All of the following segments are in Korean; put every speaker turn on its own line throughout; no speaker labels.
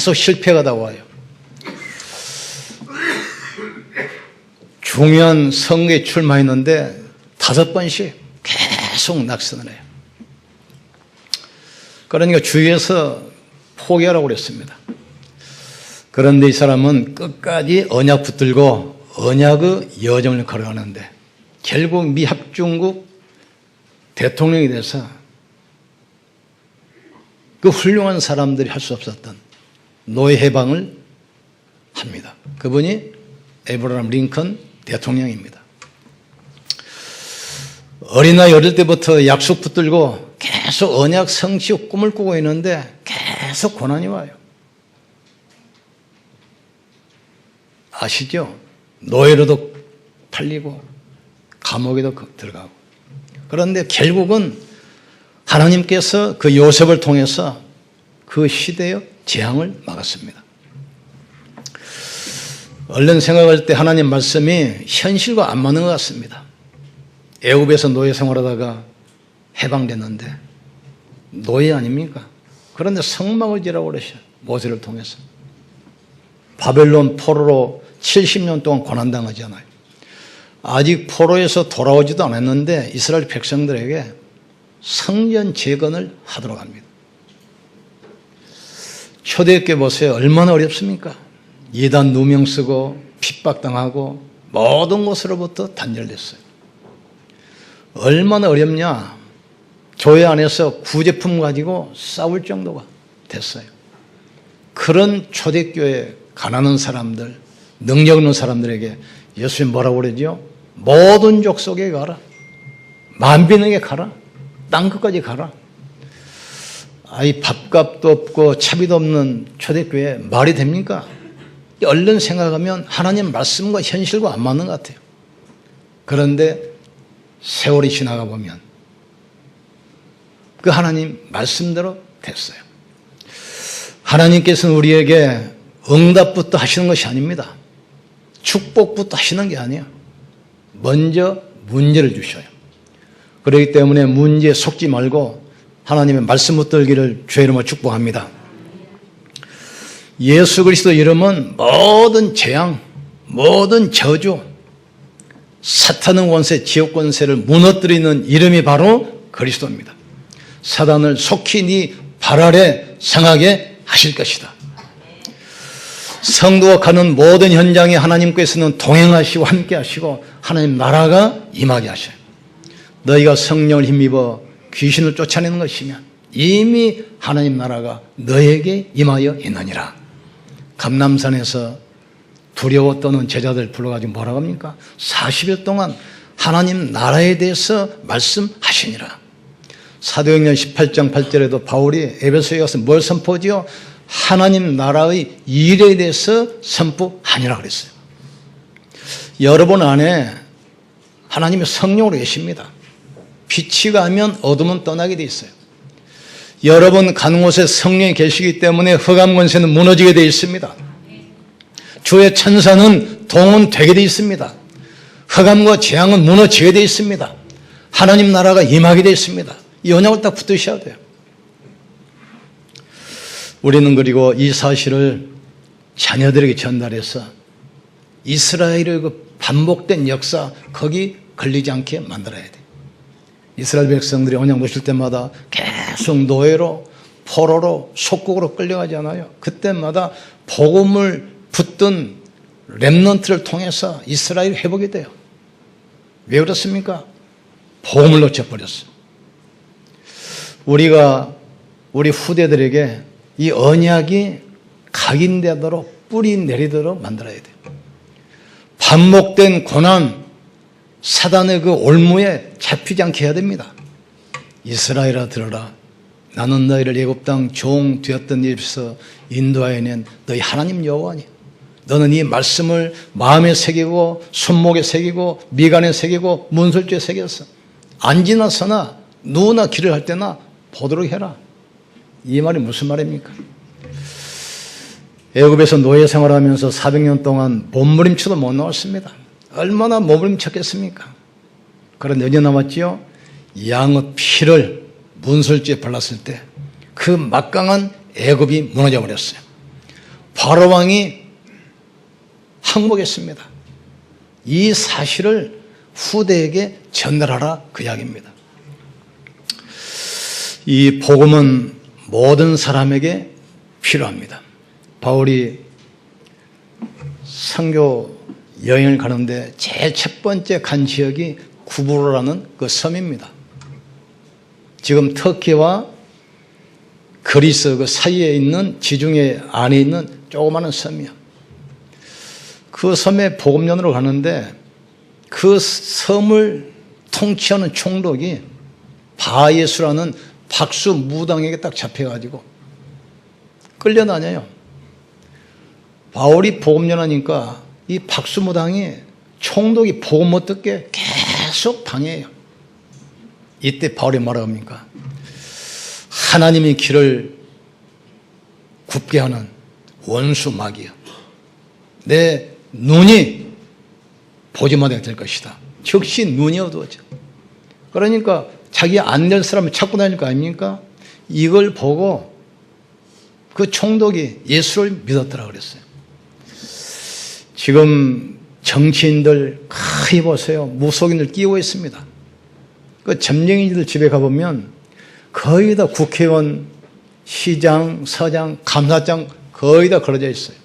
계속 실패가 나와요. 중요한 선거에 출마했는데 5번씩 계속 낙선을 해요. 그러니까 주위에서 포기하라고 그랬습니다. 그런데 이 사람은 끝까지 언약 붙들고 언약의 여정을 걸어가는데 결국 미 합중국 대통령이 돼서 그 훌륭한 사람들이 할 수 없었던 노예 해방을 합니다. 그분이 에브라함 링컨 대통령입니다. 어린아이 어릴 때부터 약속 붙들고 계속 언약 성취의 꿈을 꾸고 있는데 계속 고난이 와요. 아시죠? 노예로도 팔리고 감옥에도 들어가고. 그런데 결국은 하나님께서 그 요셉을 통해서 그 시대의 재앙을 막았습니다. 얼른 생각할 때 하나님 말씀이 현실과 안 맞는 것 같습니다. 애굽에서 노예 생활하다가 해방됐는데 노예 아닙니까? 그런데 성막을 지라고 그러셔요. 모세를 통해서. 바벨론 포로로 70년 동안 고난당하잖아요. 아직 포로에서 돌아오지도 않았는데 이스라엘 백성들에게 성전 재건을 하도록 합니다. 초대교회 보세요. 얼마나 어렵습니까? 이단 누명 쓰고 핍박당하고 모든 곳으로부터 단절됐어요. 얼마나 어렵냐. 교회 안에서 구제품 가지고 싸울 정도가 됐어요. 그런 초대교회 가난한 사람들, 능력 없는 사람들에게 예수님 뭐라고 그러죠? 모든 족속에 가라. 만민에게 가라. 땅끝까지 가라. 아이 밥값도 없고 차비도 없는 초대교회 말이 됩니까? 얼른 생각하면 하나님 말씀과 현실과 안 맞는 것 같아요. 그런데 세월이 지나가 보면 그 하나님 말씀대로 됐어요. 하나님께서는 우리에게 응답부터 하시는 것이 아닙니다. 축복부터 하시는 게 아니에요. 먼저 문제를 주셔요. 그렇기 때문에 문제에 속지 말고 하나님의 말씀 붙들기를 주의 이름으로 축복합니다. 예수 그리스도 이름은 모든 재앙, 모든 저주, 사탄의 권세, 지옥 권세를 무너뜨리는 이름이 바로 그리스도입니다. 사단을 속히 네 발 아래 상하게 하실 것이다. 성도가 가는 모든 현장에 하나님께서는 동행하시고 함께 하시고 하나님 나라가 임하게 하셔요. 너희가 성령을 힘입어 귀신을 쫓아내는 것이면 이미 하나님 나라가 너에게 임하여 있느니라. 감람산에서 두려워 떠는 제자들 불러가지고 뭐라고 합니까? 40일 동안 하나님 나라에 대해서 말씀하시니라. 사도행전 18장 8절에도 바울이 에베소에 가서 뭘 선포하지요? 하나님 나라의 일에 대해서 선포하니라 그랬어요. 여러분 안에 하나님의 성령으로 계십니다. 빛이 가면 어둠은 떠나게 돼 있어요. 여러분 가는 곳에 성령이 계시기 때문에 흑암 권세는 무너지게 돼 있습니다. 주의 천사는 동원되게 돼 있습니다. 흑암과 재앙은 무너지게 돼 있습니다. 하나님 나라가 임하게 돼 있습니다. 이 언약을 딱 붙드셔야 돼요. 우리는 그리고 이 사실을 자녀들에게 전달해서 이스라엘의 그 반복된 역사 거기 걸리지 않게 만들어야 돼요. 이스라엘 백성들이 언약 놓칠 때마다 계속 노예로 포로로 속국으로 끌려가잖아요. 그때마다 복음을 붙든 렘넌트를 통해서 이스라엘이 회복이 돼요. 왜 그렇습니까? 복음을 놓쳐버렸어요. 우리가 우리 후대들에게 이 언약이 각인되도록 뿌리 내리도록 만들어야 돼요. 반복된 고난, 사단의 그 올무에 잡히지 않게 해야 됩니다. 이스라엘아 들어라. 나는 너희를 애굽 땅 종 되었던 일에서 인도하여 낸 너희 하나님 여호와니. 너는 이 말씀을 마음에 새기고 손목에 새기고 미간에 새기고 문설주에 새겼어. 안 지나서나 누구나 길을 할 때나 보도록 해라. 이 말이 무슨 말입니까? 애굽에서 노예 생활하면서 400년 동안 몸부림쳐도 못 나왔습니다. 얼마나 몸부림쳤겠습니까? 그런데 언제 나왔지요? 양의 피를 문설주에 발랐을 때 그 막강한 애굽이 무너져 버렸어요. 바로왕이 항복했습니다. 이 사실을 후대에게 전달하라 그 이야기입니다. 이 복음은 모든 사람에게 필요합니다. 바울이 선교 여행을 가는데 제일 첫 번째 간 지역이 구브로라는 그 섬입니다. 지금 터키와 그리스 그 사이에 있는 지중해 안에 있는 조그마한 섬이요. 그 섬에 복음연으로 가는데 그 섬을 통치하는 총독이 바예수라는 박수 무당에게 딱 잡혀가지고 끌려다녀요. 바울이 복음연하니까 이 박수 무당이 총독이 복음 못 듣게 계속 방해해요. 이때 바울이 뭐라고 합니까? 하나님의 길을 굽게 하는 원수 마귀야. 내 눈이 보지 못하게 될 것이다. 즉시 눈이 어두워져. 그러니까 자기 안 될 사람을 찾고 다닐 거 아닙니까? 이걸 보고 그 총독이 예수를 믿었더라 그랬어요. 지금 정치인들 거의 보세요. 무속인들 끼고 있습니다. 그 점쟁이들 집에 가보면 거의 다 국회의원, 시장, 서장, 감사장 거의 다 걸어져 있어요.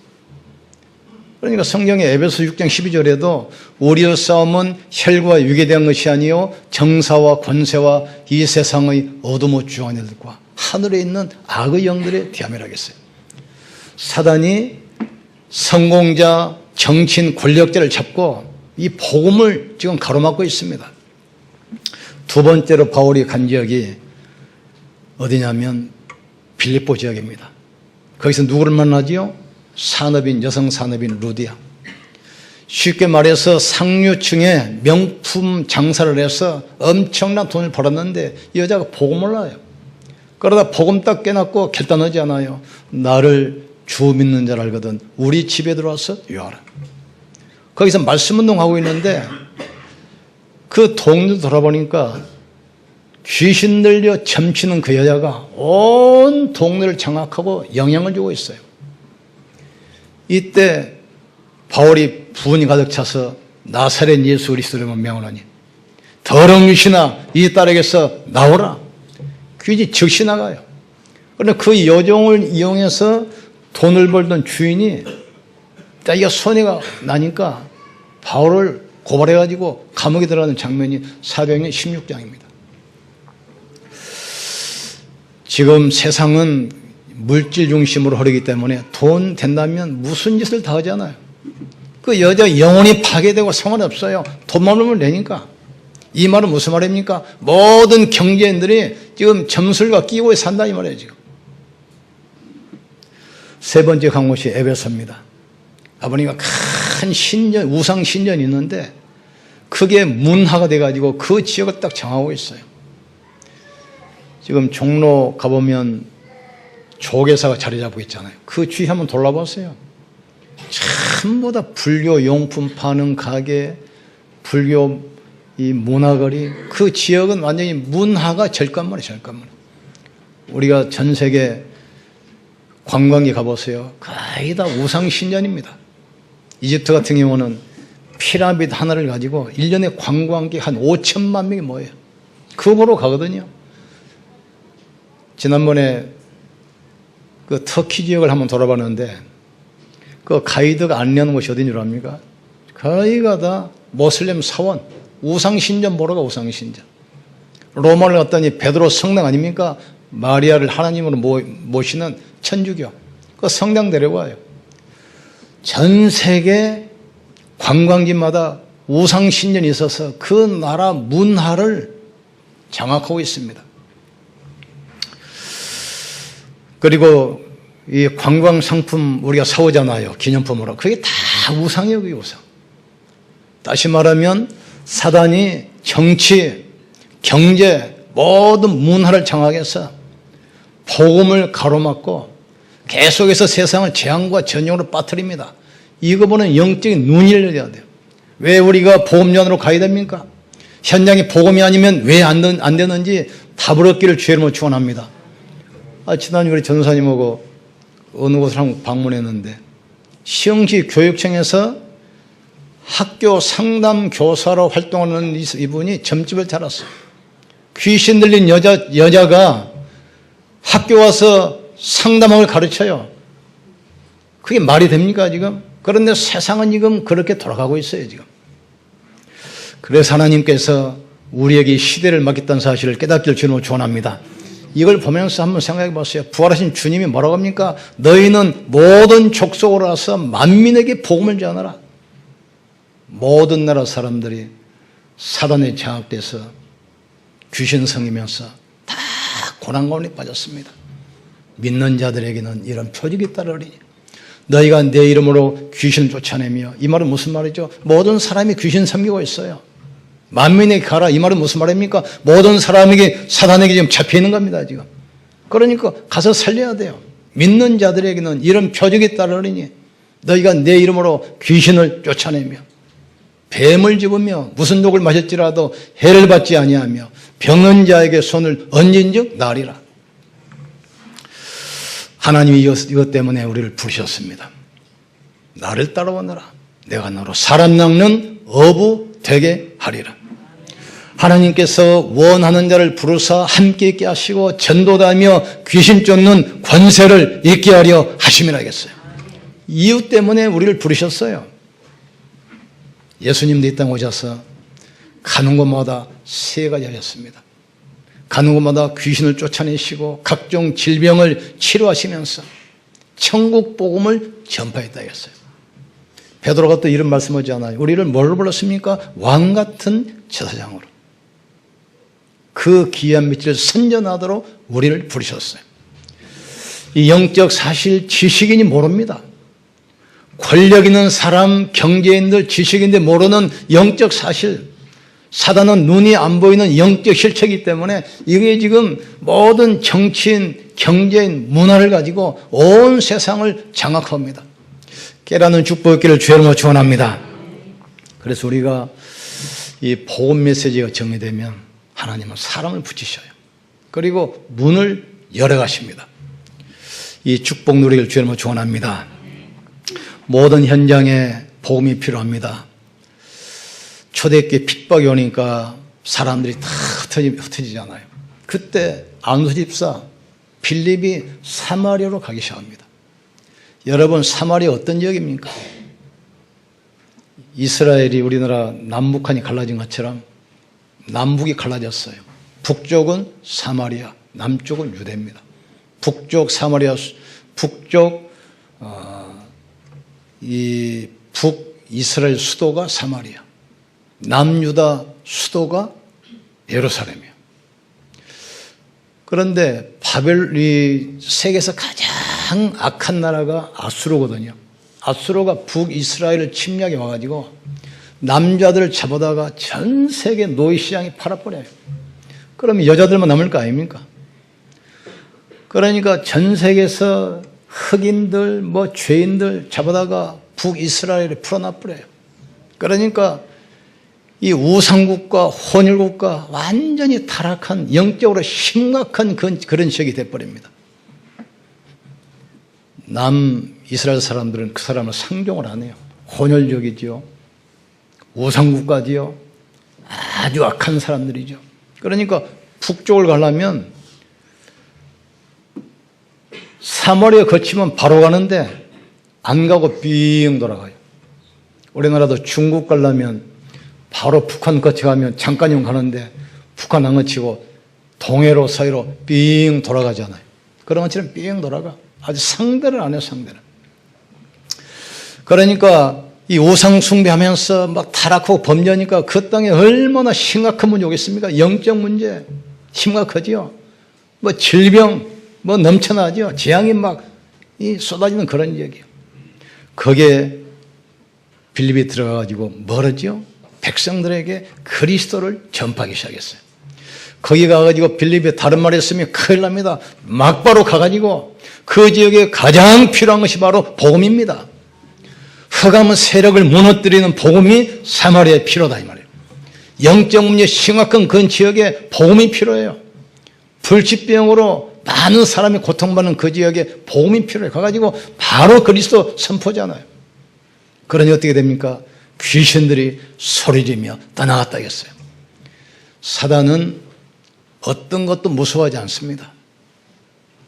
그러니까 성경의 에베소 6장 12절에도 우리의 싸움은 혈과 육에 대한 것이 아니요 정사와 권세와 이 세상의 어둠의 주관의 일들과 하늘에 있는 악의 영들에 대함이라 하겠어요. 사단이 성공자, 정치인, 권력자를 잡고 이 복음을 지금 가로막고 있습니다. 두 번째로 바울이 간 지역이 어디냐면 빌립보 지역입니다. 거기서 누구를 만나지요? 산업인, 여성 산업인 루디아. 쉽게 말해서 상류층의 명품 장사를 해서 엄청난 돈을 벌었는데 이 여자가 복음을 몰라요. 그러다 복음 딱 깨닫고 결단하지 않아요. 나를 주 믿는 자를 알거든 우리 집에 들어와서 유하라. 거기서 말씀운동하고 있는데 그 동네 돌아보니까 귀신 들려 점치는 그 여자가 온 동네를 장악하고 영향을 주고 있어요. 이때 바울이 분이 가득 차서 나사렛 예수 그리스도를 명하노니 더러운 귀신아 이 딸에게서 나오라. 귀신이 즉시 나가요. 그런데 그 여종을 이용해서 돈을 벌던 주인이 자기가 손해가 나니까 바울을 고발해가지고 감옥에 들어가는 장면이 사도행전 16장입니다. 지금 세상은 물질 중심으로 흐르기 때문에 돈 된다면 무슨 짓을 다 하잖아요. 그 여자 영혼이 파괴되고 상관없어요. 돈만 벌면 되니까. 이 말은 무슨 말입니까? 모든 경제인들이 지금 점술과 끼고 산다 이 말이에요. 지금. 세 번째 간 곳이 에베소입니다. 아버님과 큰 신전, 우상 신전이 있는데 그게 문화가 돼가지고 그 지역을 딱 정하고 있어요. 지금 종로 가보면 조계사가 자리 잡고 있잖아요. 그 주위 한번 돌아보세요. 전부 다 불교 용품 파는 가게, 불교 이 문화거리, 그 지역은 완전히 문화가 절간만이에요, 절간만. 우리가 전 세계 관광지 가보세요. 거의 다 우상신전입니다. 이집트 같은 경우는 피라미드 하나를 가지고 1년에 관광객 한 5천만 명이 모여요. 그거 보러 가거든요. 지난번에 그 터키 지역을 한번 돌아봤는데 그 가이드가 안내하는 곳이 어딘 줄 압니까? 거기가 다 모슬렘 사원, 우상신전 보러 가, 우상신전. 로마를 갔더니 베드로 성당 아닙니까? 마리아를 하나님으로 모시는 천주교. 그 성당 데려와요. 전 세계 관광지마다 우상신전이 있어서 그 나라 문화를 장악하고 있습니다. 그리고 이 관광 상품 우리가 사오잖아요. 기념품으로. 그게 다 우상이에요. 그게 우상. 다시 말하면 사단이 정치, 경제, 모든 문화를 장악해서 복음을 가로막고 계속해서 세상을 재앙과 전쟁으로 빠뜨립니다. 이거 보는 영적인 눈이 열려야 돼요. 왜 우리가 복음전으로 가야 됩니까? 현장에 복음이 아니면 왜 안 되는지 답을 얻기를 주의 이름으로 축원합니다. 지난주에 우리 전도사님하고 어느 곳을 한번 방문했는데 시흥시 교육청에서 학교 상담 교사로 활동하는 이분이 점집을 차렸어요. 귀신 들린 여자가 학교 와서 상담학을 가르쳐요. 그게 말이 됩니까 지금? 그런데 세상은 지금 그렇게 돌아가고 있어요 지금. 그래서 하나님께서 우리에게 시대를 맡겼다는 사실을 깨닫기를 주님으로 축원합니다. 이걸 보면서 한번 생각해 보세요. 부활하신 주님이 뭐라고 합니까? 너희는 모든 족속으로 와서 만민에게 복음을 전하라. 모든 나라 사람들이 사단에 장악돼서 귀신 성이면서 다 고난 가운데 빠졌습니다. 믿는 자들에게는 이런 표적이 따르리니 너희가 내 이름으로 귀신을 쫓아내며, 이 말은 무슨 말이죠? 모든 사람이 귀신 섬기고 있어요. 만민에게 가라, 이 말은 무슨 말입니까? 모든 사람에게 사단에게 지금 잡혀 있는 겁니다 지금. 그러니까 가서 살려야 돼요. 믿는 자들에게는 이런 표적이 따르리니 너희가 내 이름으로 귀신을 쫓아내며 뱀을 집으며 무슨 독을 마실지라도 해를 받지 아니하며 병든 자에게 손을 얹은즉 나으리라. 하나님이 이것 때문에 우리를 부르셨습니다. 나를 따라오너라. 내가 너로 사람 낚는 어부 되게 하리라. 하나님께서 원하는 자를 부르사 함께 있게 하시고 전도다하며 귀신 쫓는 권세를 있게 하려 하심이라 하겠어요. 이유 때문에 우리를 부르셨어요. 예수님도 이 땅에 오셔서 가는 곳마다 세 가지 하셨습니다. 가는 곳마다 귀신을 쫓아내시고 각종 질병을 치료하시면서 천국 복음을 전파했다 했어요. 베드로가 또 이런 말씀하지 않아요. 우리를 뭘로 불렀습니까? 왕 같은 제사장으로. 그 귀한 빛을 선전하도록 우리를 부르셨어요. 이 영적 사실 지식인이 모릅니다. 권력 있는 사람, 경제인들, 지식인들 모르는 영적 사실. 사단은 눈이 안 보이는 영적 실체이기 때문에 이게 지금 모든 정치인, 경제인, 문화를 가지고 온 세상을 장악합니다. 깨닫는 축복의 길을 주여로 축원합니다. 그래서 우리가 이 복음 메시지가 정리되면 하나님은 사람을 붙이셔요. 그리고 문을 열어가십니다. 이 축복 누리기를 주여로 축원합니다. 모든 현장에 복음이 필요합니다. 초대교회 핍박이 오니까 사람들이 다 흩어지잖아요. 그때 안수 집사 빌립이 사마리아로 가기 시작합니다. 여러분, 사마리아 어떤 지역입니까? 이스라엘이 우리나라 남북한이 갈라진 것처럼 남북이 갈라졌어요. 북쪽은 사마리아, 남쪽은 유대입니다. 북쪽 사마리아, 이 북이스라엘 수도가 사마리아, 남유다 수도가 예루살렘이에요. 그런데 바벨이 세계에서 가장 악한 나라가 아수르거든요. 아수르가 북이스라엘을 침략해 와가지고 남자들을 잡아다가 전 세계 노예시장에 팔아버려요. 그러면 여자들만 남을 거 아닙니까? 그러니까 전 세계에서 흑인들, 죄인들 잡아다가 북이스라엘에 풀어놔버려요. 그러니까 이 우상국가, 혼혈국가 완전히 타락한, 영적으로 심각한 그런 지역이 돼버립니다. 남이스라엘 사람들은 그 사람을 상종을 안 해요. 혼혈족이지요. 우상국가지요. 아주 악한 사람들이죠. 그러니까 북쪽을 가려면 사마리아 거치면 바로 가는데 안 가고 삥 돌아가요. 우리나라도 중국 가려면 바로 북한 거쳐가면 잠깐이면 가는데 북한 안 거치고 동해로 서해로 삥 돌아가잖아요. 그런 것처럼 삥 돌아가. 아주 상대를 안 해요, 상대를. 그러니까 이 우상 숭배하면서 막 타락하고 범죄하니까 그 땅에 얼마나 심각한 문제 오겠습니까? 영적 문제 심각하지요. 질병 넘쳐나죠. 재앙이 막 쏟아지는 그런 지역이에요. 거기에 빌립이 들어가가지고 멀었죠. 백성들에게 그리스도를 전파하기 시작했어요. 거기 가가지고 빌립이 다른 말이 있으면 큰일 납니다. 막바로 가가지고 그 지역에 가장 필요한 것이 바로 복음입니다. 흑암 세력을 무너뜨리는 복음이 사마리아에 필요하다 이 말이에요. 영적 문제 심각한 그 지역에 복음이 필요해요. 불치병으로 많은 사람이 고통받는 그 지역에 복음이 필요해. 가가지고 바로 그리스도 선포잖아요. 그러니 어떻게 됩니까? 귀신들이 소리지며 떠나갔다 했어요. 사단은 어떤 것도 무서워하지 않습니다.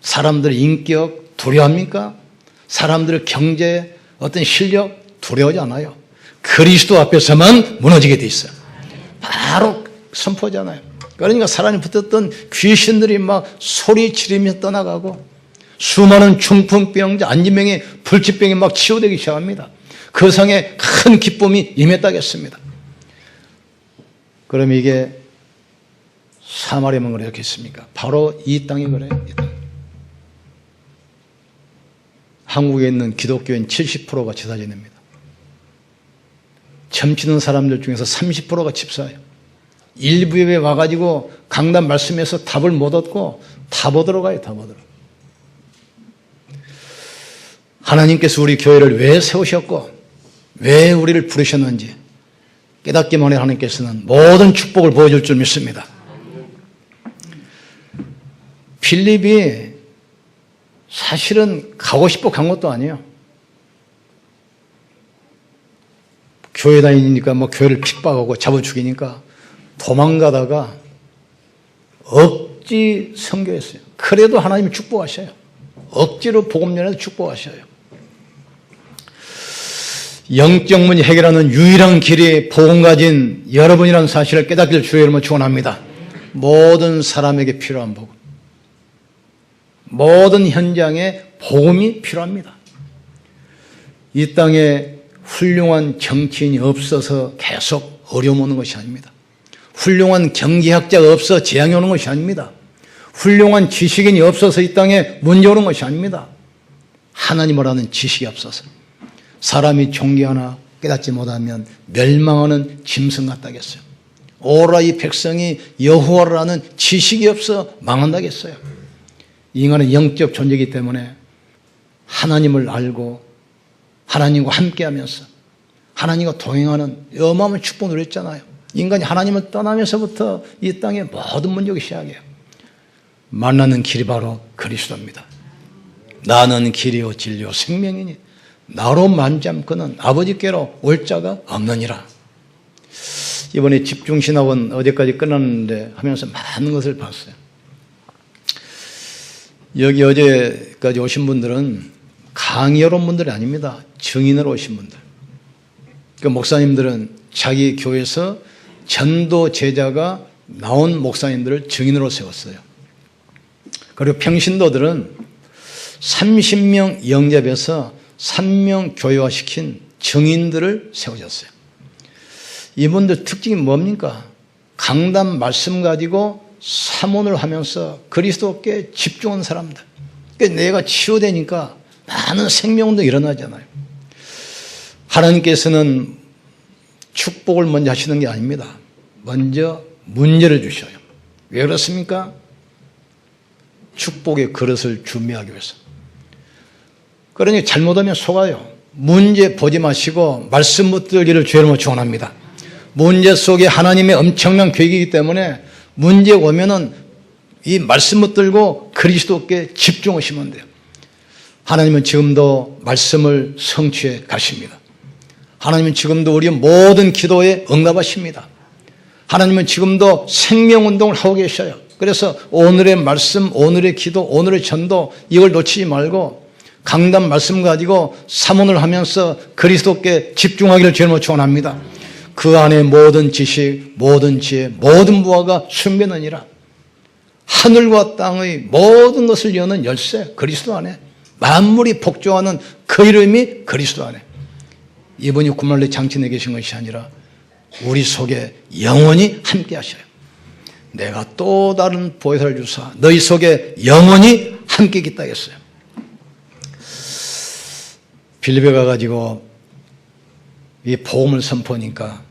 사람들의 인격 두려워합니까? 사람들의 경제, 어떤 실력 두려워하지 않아요. 그리스도 앞에서만 무너지게 돼 있어요. 바로 선포잖아요. 그러니까 사람이 붙었던 귀신들이 막 소리 지르며 떠나가고 수많은 중풍병자, 안진병이 불치병이 막 치유되기 시작합니다. 그 성에 큰 기쁨이 임했다겠습니다. 그럼 이게 사마리아만 그렇겠습니까? 바로 이 땅이 그래요. 이 땅. 한국에 있는 기독교인 70%가 제사 지냅니다. 점치는 사람들 중에서 30%가 집사예요. 일부 예배 와가지고 강단 말씀에서 답을 못 얻고 답 얻으러 가요. 답 얻으러. 하나님께서 우리 교회를 왜 세우셨고 왜 우리를 부르셨는지 깨닫기만 해 하나님께서는 모든 축복을 보여줄 줄 믿습니다. 빌립이 사실은 가고 싶어 간 것도 아니에요. 교회 다니니까 뭐 교회를 핍박하고 잡아 죽이니까 도망가다가 억지 선교했어요. 그래도 하나님이 축복하셔요. 억지로 복음 전해서 축복하셔요. 영적 문제 해결하는 유일한 길이 복음 가진 여러분이라는 사실을 깨닫기를 주의 이름으로 축원합니다. 모든 사람에게 필요한 복음. 모든 현장에 복음이 필요합니다. 이 땅에 훌륭한 정치인이 없어서 계속 어려움 오는 것이 아닙니다. 훌륭한 경제학자가 없어 재앙이 오는 것이 아닙니다. 훌륭한 지식인이 없어서 이 땅에 문제 오는 것이 아닙니다. 하나님을 아는 지식이 없어서 사람이 존경하나 깨닫지 못하면 멸망하는 짐승 같다겠어요. 오라 이 백성이 여호와를 아는 지식이 없어 망한다겠어요. 인간은 영적 존재이기 때문에 하나님을 알고 하나님과 함께하면서 하나님과 동행하는 어마어마한 축복 누렸잖아요. 인간이 하나님을 떠나면서부터 이 땅에 모든 문제가 시작해요. 만나는 길이 바로 그리스도입니다. 나는 길이요 진리요 생명이니 나로 만잠거는 아버지께로 올 자가 없느니라. 이번에 집중신학원 어제까지 끝났는데 하면서 많은 것을 봤어요. 여기 어제까지 오신 분들은 강의하러 온 분들이 아닙니다. 증인으로 오신 분들. 그 목사님들은 자기 교회에서 전도 제자가 나온 목사님들을 증인으로 세웠어요. 그리고 평신도들은 30명 영접해서 3명 교회화시킨 증인들을 세우셨어요. 이분들 특징이 뭡니까? 강단 말씀 가지고 사모를 하면서 그리스도께 집중한 사람들. 그러니까 내가 치유되니까 많은 생명도 일어나잖아요. 하나님께서는 축복을 먼저 하시는 게 아닙니다. 먼저 문제를 주셔요. 왜 그렇습니까? 축복의 그릇을 준비하기 위해서. 그러니 잘못하면 속아요. 문제 보지 마시고 말씀 붙들기를 주의 이름으로 축원합니다. 문제 속에 하나님의 엄청난 계획이기 때문에 문제 오면은 이 말씀 붙들고 그리스도께 집중하시면 돼요. 하나님은 지금도 말씀을 성취해 가십니다. 하나님은 지금도 우리의 모든 기도에 응답하십니다. 하나님은 지금도 생명운동을 하고 계셔요. 그래서 오늘의 말씀, 오늘의 기도, 오늘의 전도 이걸 놓치지 말고 강단 말씀 가지고 사모를 하면서 그리스도께 집중하기를 주님으로 축원합니다. 그 안에 모든 지식, 모든 지혜, 모든 부하가 숨겨느니라. 하늘과 땅의 모든 것을 여는 열쇠 그리스도 안에 만물이 복종하는 그 이름이 그리스도 안에. 이분이 구말리 장친에 계신 것이 아니라 우리 속에 영원히 함께 하셔요. 내가 또 다른 보혜사를 주사 너희 속에 영원히 함께 있다 했어요. 빌립에 가가지고 이 복음을 선포하니까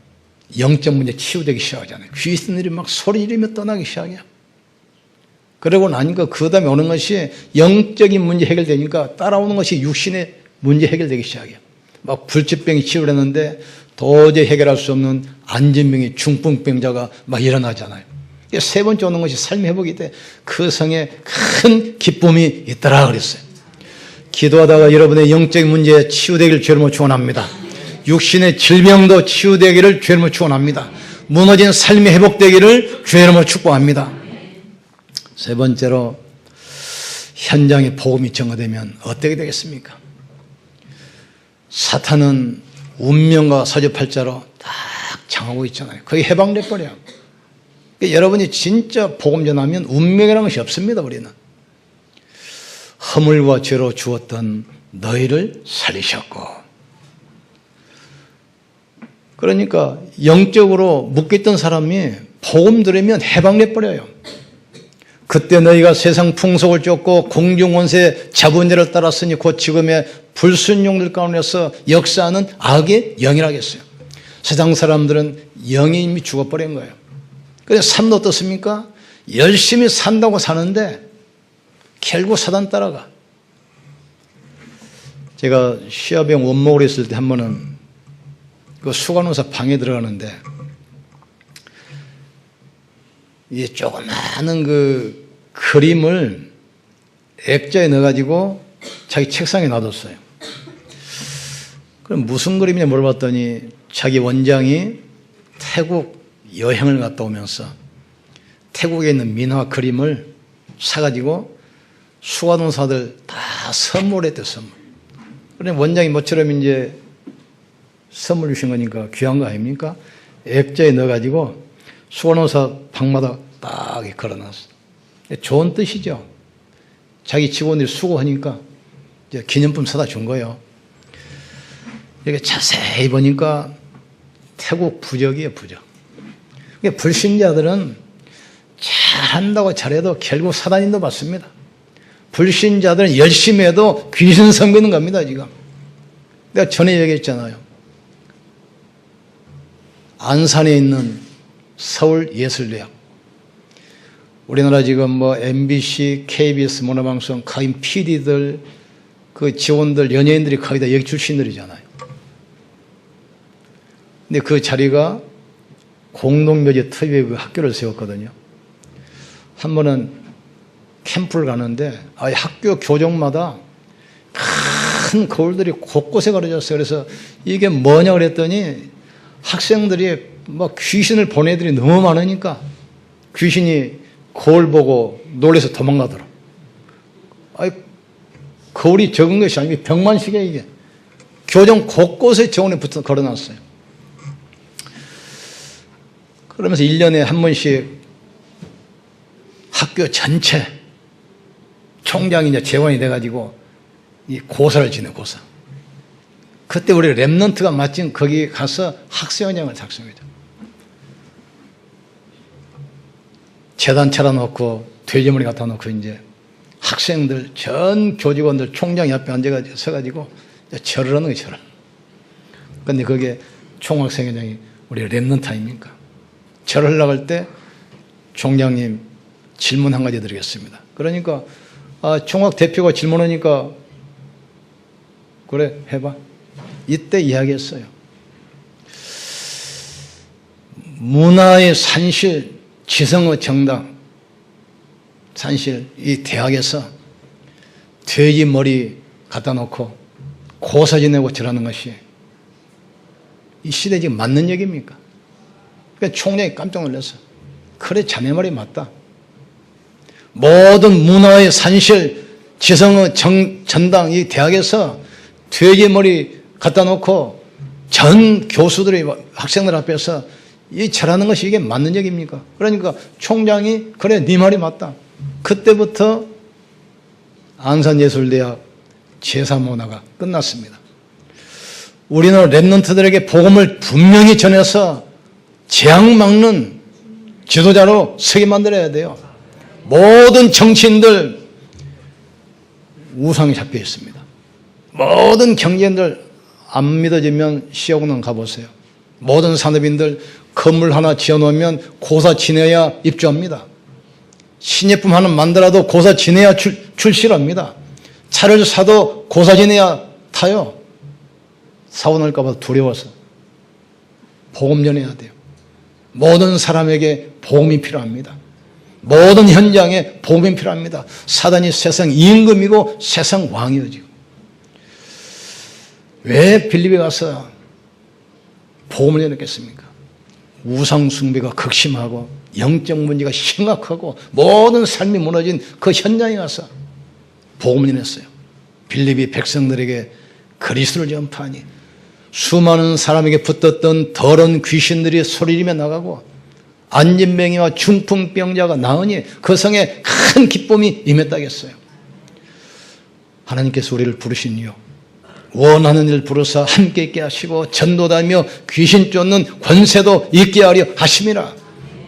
영적 문제 치유되기 시작하잖아요. 귀신들이 막 소리 지르며 떠나기 시작해요. 그러고 나니까 그 다음에 오는 것이 영적인 문제 해결되니까 따라오는 것이 육신의 문제 해결되기 시작해요. 막 불치병이 치유를 했는데 도저히 해결할 수 없는 안진병이 중풍병자가 막 일어나잖아요. 세 번째 오는 것이 삶의 회복이 돼. 그 성에 큰 기쁨이 있더라 그랬어요. 기도하다가 여러분의 영적인 문제에 치유되기를 주님으로 축원합니다. 육신의 질병도 치유되기를 주님으로 축원합니다. 무너진 삶이 회복되기를 주님으로 축복합니다. 세 번째로 현장에 복음이 증거되면 어떻게 되겠습니까? 사탄은 운명과 서주팔자로 딱 정하고 있잖아요. 거의 해방돼 버려요. 그러니까 여러분이 진짜 복음 전하면 운명이라는 것이 없습니다. 우리는 허물과 죄로 죽었던 너희를 살리셨고, 그러니까 영적으로 묶였던 사람이 복음 들으면 해방돼 버려요. 그때 너희가 세상 풍속을 쫓고 공중원세 자본제를 따랐으니 곧 지금의 불순종들 가운데서 역사하는 악의 영이라겠어요. 세상 사람들은 영이 이미 죽어버린 거예요. 그래서 삶도 어떻습니까? 열심히 산다고 사는데 결국 사단 따라가. 제가 시아병 원목을 했을 때 한 번은 그 수간호사 방에 들어가는데 이 조그마한 그 그림을 액자에 넣어가지고 자기 책상에 놔뒀어요. 그럼 무슨 그림이냐 물어봤더니 자기 원장이 태국 여행을 갔다 오면서 태국에 있는 민화 그림을 사가지고 수간호사들 다 선물했대, 선물. 그럼 원장이 모처럼 이제 선물 주신 거니까 귀한 거 아닙니까? 액자에 넣어가지고 수간호사 방마다 딱 걸어놨어. 좋은 뜻이죠. 자기 직원들이 수고하니까 이제 기념품 사다 준 거예요. 이렇게 자세히 보니까 태국 부적이에요, 부적. 불신자들은 잘한다고 잘해도 결국 사단인도 받습니다. 불신자들은 열심히 해도 귀신 섬기는 겁니다, 지금. 내가 전에 얘기했잖아요. 안산에 있는 서울예술대학. 우리나라 지금 뭐 MBC, KBS 문화방송, 가임 PD들, 그 직원들, 연예인들이 거의 다 여기 출신들이잖아요. 근데 그 자리가 공동묘지 특유의 그 학교를 세웠거든요. 한 번은 캠프를 가는데 학교 교정마다 큰 거울들이 곳곳에 가려졌어요. 그래서 이게 뭐냐 그랬더니 학생들이 막 귀신을 본 애들이 너무 많으니까 귀신이 거울 보고 놀라서 도망가더라. 거울이 적은 것이 아니고 병만식이야, 이게. 교정 곳곳에 정원에 붙어 걸어놨어요. 그러면서 1년에 한 번씩 학교 전체 총장이 이제 재원이 돼가지고 이 고사를 지내, 고사. 그때 우리 랩넌트가 마침 거기 가서 학생회장을 작성했죠. 재단 차려놓고 돼지머리 갖다 놓고 이제 학생들, 전 교직원들 총장 옆에 앉아가지고 서가지고 절을 하는 거예요, 절을. 근데 그게 총학생회장이 우리 랩넌트 아닙니까? 절을 하려고 할 때 총장님 질문 한 가지 드리겠습니다. 그러니까 총학 대표가 질문하니까 그래 해봐. 이때 이야기했어요. 문화의 산실, 지성의 정당, 산실, 이 대학에서 돼지 머리 갖다 놓고 고사 지내고 절하는 것이 이 시대에 지금 맞는 얘기입니까? 그러니까 총장이 깜짝 놀랐어. 그래, 자네 말이 맞다. 모든 문화의 산실, 지성의 전당, 이 대학에서 돼지 머리 갖다 놓고 전 교수들이 학생들 앞에서 이 절하는 것이 이게 맞는 얘기입니까? 그러니까 총장이 그래, 네 말이 맞다. 그때부터 안산예술대학 제3문화가 끝났습니다. 우리는 랩런트들에게 복음을 분명히 전해서 재앙 막는 지도자로 서게 만들어야 돼요. 모든 정치인들 우상이 잡혀 있습니다. 모든 경제인들 안 믿어지면 시험은 가보세요. 모든 산업인들 건물 하나 지어놓으면 고사 지내야 입주합니다. 신예품 하나 만들어도 고사 지내야 출시합니다. 차를 사도 고사 지내야 타요. 사고 날까 봐 두려워서. 복음 전해야 돼요. 모든 사람에게 복음이 필요합니다. 모든 현장에 복음이 필요합니다. 사단이 세상 임금이고 세상 왕이요 지금. 왜 빌립에 가서 복음을 전했겠습니까? 우상 숭배가 극심하고 영적 문제가 심각하고 모든 삶이 무너진 그 현장에 가서 복음을 전했어요. 빌립이 백성들에게 그리스도를 전파하니 수많은 사람에게 붙었던 더러운 귀신들이 소리지며 나가고 안진병이와 중풍병자가 나으니 그 성에 큰 기쁨이 임했다겠어요. 하나님께서 우리를 부르신 이유, 원하는 일을 부르사 함께 있게 하시고 전도다며 귀신 쫓는 권세도 있게 하려 하심이라.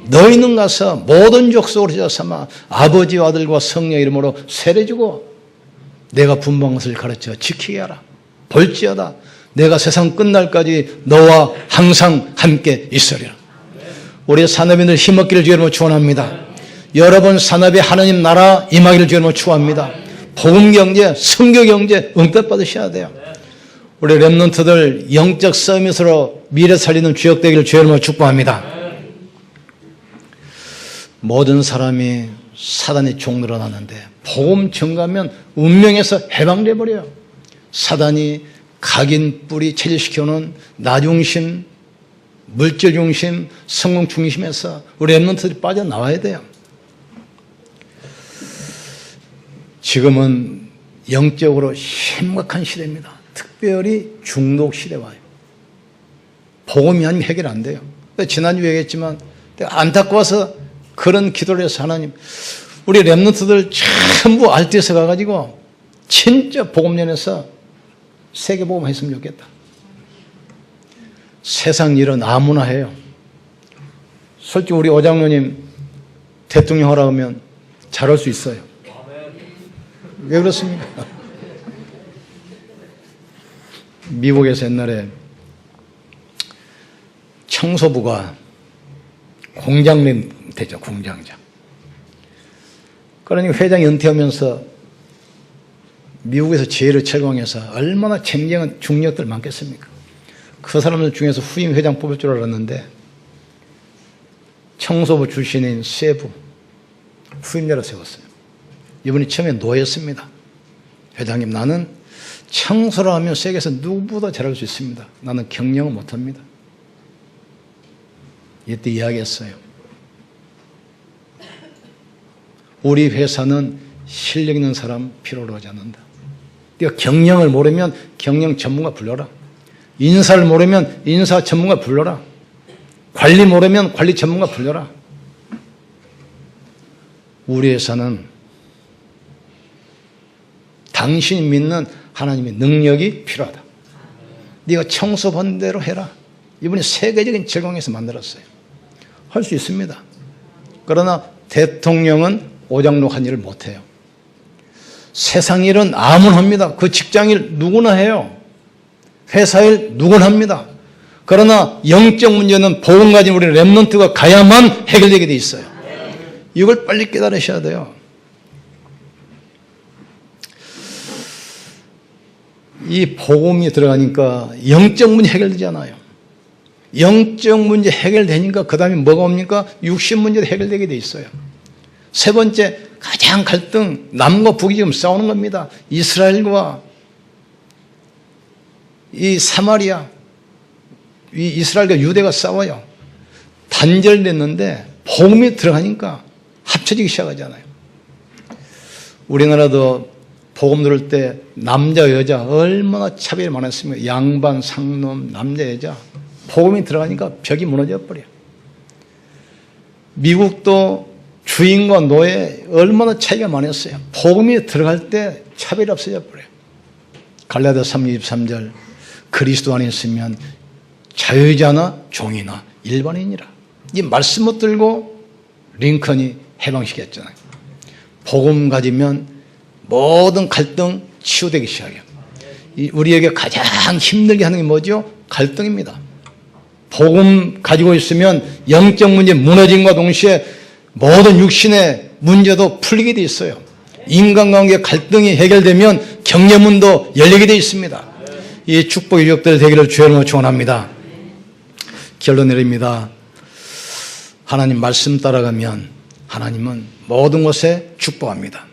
너희는 가서 모든 족속으로 제자삼아 아버지와 아들과 성령 이름으로 세례주고 내가 분부한 것을 가르쳐 지키게 하라. 볼지어다 내가 세상 끝날까지 너와 항상 함께 있으리라. 우리 산업인들 힘없기를 주님으로 축원합니다. 여러분 산업에 하나님 나라 임하기를 주님으로 축원합니다. 복음경제, 선교경제 응답받으셔야 돼요. 우리 렘넌트들 영적 서밋으로 미래 살리는 주역 되기를 주님으로 축복합니다. 모든 사람이 사단의 종로로 나는데 복음 전가하면 운명에서 해방돼 버려요. 사단이 각인 뿌리 체질시켜놓은 나중심, 물질 중심, 성공 중심에서 우리 렘넌트들이 빠져나와야 돼요. 지금은 영적으로 심각한 시대입니다. 특별히 중독 시대 와요. 복음이 아니면 해결 안 돼요. 지난주에 얘기했지만 안타까워서 그런 기도를 해서 하나님 우리 렘넌트들 전부 알뜰에서 가가지고 진짜 복음 전해서 세계 복음 했으면 좋겠다. 세상 일은 아무나 해요. 솔직히 우리 오장로님 대통령 하라 하면 잘할 수 있어요. 왜 그렇습니까? 미국에서 옛날에 청소부가 공장장 되죠. 공장장. 그러니까 회장이 은퇴하면서 미국에서 제일을 철강해서 얼마나 쟁쟁한 중력들 많겠습니까? 그 사람들 중에서 후임 회장 뽑을 줄 알았는데 청소부 출신인 세부 후임자로 세웠어요. 이분이 처음에 노였습니다. 회장님 나는 청소를 하면 세계에서 누구보다 잘할 수 있습니다. 나는 경영을 못합니다. 이때 이야기했어요. 우리 회사는 실력 있는 사람 필요로 하지 않는다. 네가 경영을 모르면 경영 전문가 불러라. 인사를 모르면 인사 전문가 불러라. 관리 모르면 관리 전문가 불러라. 우리 회사는 당신이 믿는 하나님의 능력이 필요하다. 네가 청소 반대로 해라. 이분이 세계적인 절강에서 만들었어요. 할 수 있습니다. 그러나 대통령은 오장로 한 일을 못해요. 세상 일은 아무나 합니다. 그 직장 일 누구나 해요. 회사 일 누구나 합니다. 그러나 영적 문제는 복음 가진 우리 렘넌트가 가야만 해결되게 돼 있어요. 이걸 빨리 깨달으셔야 돼요. 이 복음이 들어가니까 영적 문제 해결되잖아요. 영적 문제 해결되니까 그 다음에 뭐가 옵니까? 육신 문제도 해결되게 돼 있어요. 세 번째 가장 갈등, 남과 북이 지금 싸우는 겁니다. 이스라엘과 이 사마리아, 이 이스라엘과 유대가 싸워요. 단절됐는데 복음이 들어가니까 합쳐지기 시작하잖아요. 우리나라도 복음 들을 때 남자 여자 얼마나 차별이 많았습니까? 양반 상놈 남자 여자 복음이 들어가니까 벽이 무너져 버려요. 미국도 주인과 노예 얼마나 차이가 많았어요. 복음이 들어갈 때 차별이 없어져 버려요. 갈라디아서 3:23절 그리스도 안에 있으면 자유자나 종이나 일반인이라. 이 말씀 못 들고 링컨이 해방시켰잖아요. 복음 가지면 모든 갈등 치유되기 시작해요. 우리에게 가장 힘들게 하는 게 뭐죠? 갈등입니다. 복음 가지고 있으면 영적 문제 무너짐과 동시에 모든 육신의 문제도 풀리게 돼 있어요. 인간관계 갈등이 해결되면 경제문도 열리게 돼 있습니다. 이 축복의 유역들 되기를 주여로 축원합니다. 결론 내립니다. 하나님 말씀 따라가면 하나님은 모든 것에 축복합니다.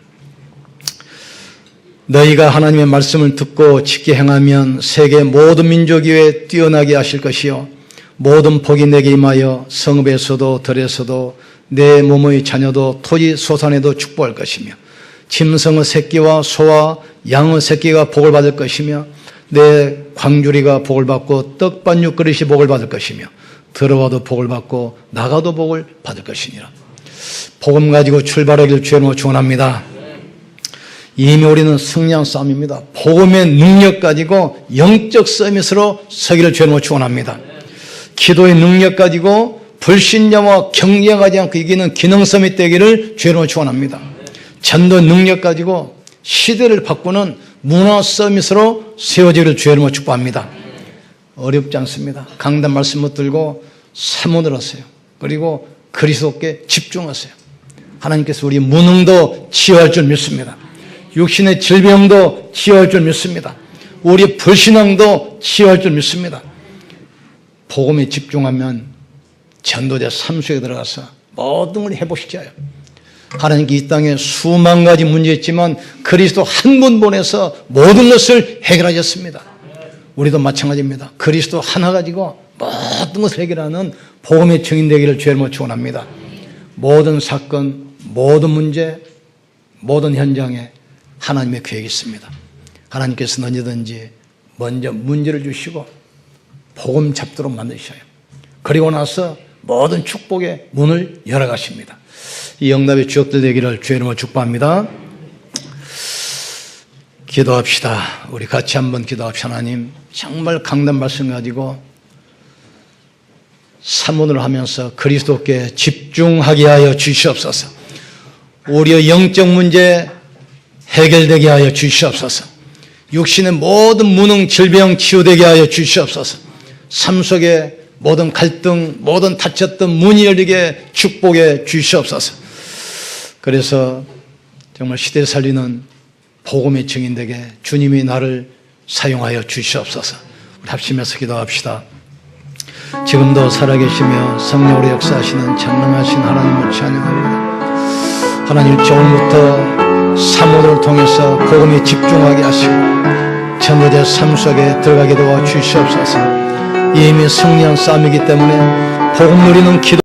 너희가 하나님의 말씀을 듣고 지켜 행하면 세계 모든 민족 위에 뛰어나게 하실 것이요 모든 복이 내게 임하여 성읍에서도 들에서도 내 몸의 자녀도 토지 소산에도 축복할 것이며 짐승의 새끼와 소와 양의 새끼가 복을 받을 것이며 내 광주리가 복을 받고 떡반죽 그릇이 복을 받을 것이며 들어와도 복을 받고 나가도 복을 받을 것이니라. 복음 가지고 출발하기를 주님으로 축원합니다. 이미 우리는 승리한 싸움입니다. 복음의 능력 가지고 영적 서밋으로 서기를 주님으로 축원합니다. 기도의 능력 가지고 불신자와 경쟁하지 않고 이기는 기능 서밋 되기를 주님으로 축원합니다. 전도 능력 가지고 시대를 바꾸는 문화 서밋으로 세워지기를 주님으로 축복합니다. 어렵지 않습니다. 강단 말씀 붙들고 사모를 하세요. 그리고 그리스도께 집중하세요. 하나님께서 우리 무능도 치유할 줄 믿습니다. 육신의 질병도 치유할 줄 믿습니다. 우리 불신앙도 치유할 줄 믿습니다. 복음에 집중하면 전도자 삶 속에 들어가서 모든 걸 회복시켜요. 하나님께 이 땅에 수만 가지 문제 있지만 그리스도 한 분 보내서 모든 것을 해결하셨습니다. 우리도 마찬가지입니다. 그리스도 하나 가지고 모든 것을 해결하는 복음의 증인 되기를 주님으로 축원합니다. 모든 사건, 모든 문제, 모든 현장에 하나님의 계획이 있습니다. 하나님께서는 언제든지 먼저 문제를 주시고 복음 잡도록 만드셔요. 그리고 나서 모든 축복의 문을 열어가십니다. 이 영답의 주역들 되기를 주님으로 축복합니다. 기도합시다. 우리 같이 한번 기도합시다. 하나님, 정말 강단 말씀 가지고 사문을 하면서 그리스도께 집중하게 하여 주시옵소서. 우리의 영적 문제 해결되게 하여 주시옵소서. 육신의 모든 무능 질병 치유되게 하여 주시옵소서. 삶 속에 모든 갈등, 모든 닫혔던 문이 열리게 축복해 주시옵소서. 그래서 정말 시대 살리는 복음의 증인되게 주님이 나를 사용하여 주시옵소서. 우리 합심해서 기도합시다. 지금도 살아계시며 성령으로 역사하시는 전능하신 하나님을 찬양합니다. 하나님, 오늘부터 사모를 통해서 복음에 집중하게 하시고 전도자 삶 속에 들어가게 도와 주시옵소서. 이미 승리한 싸움이기 때문에 복음 누리는 기도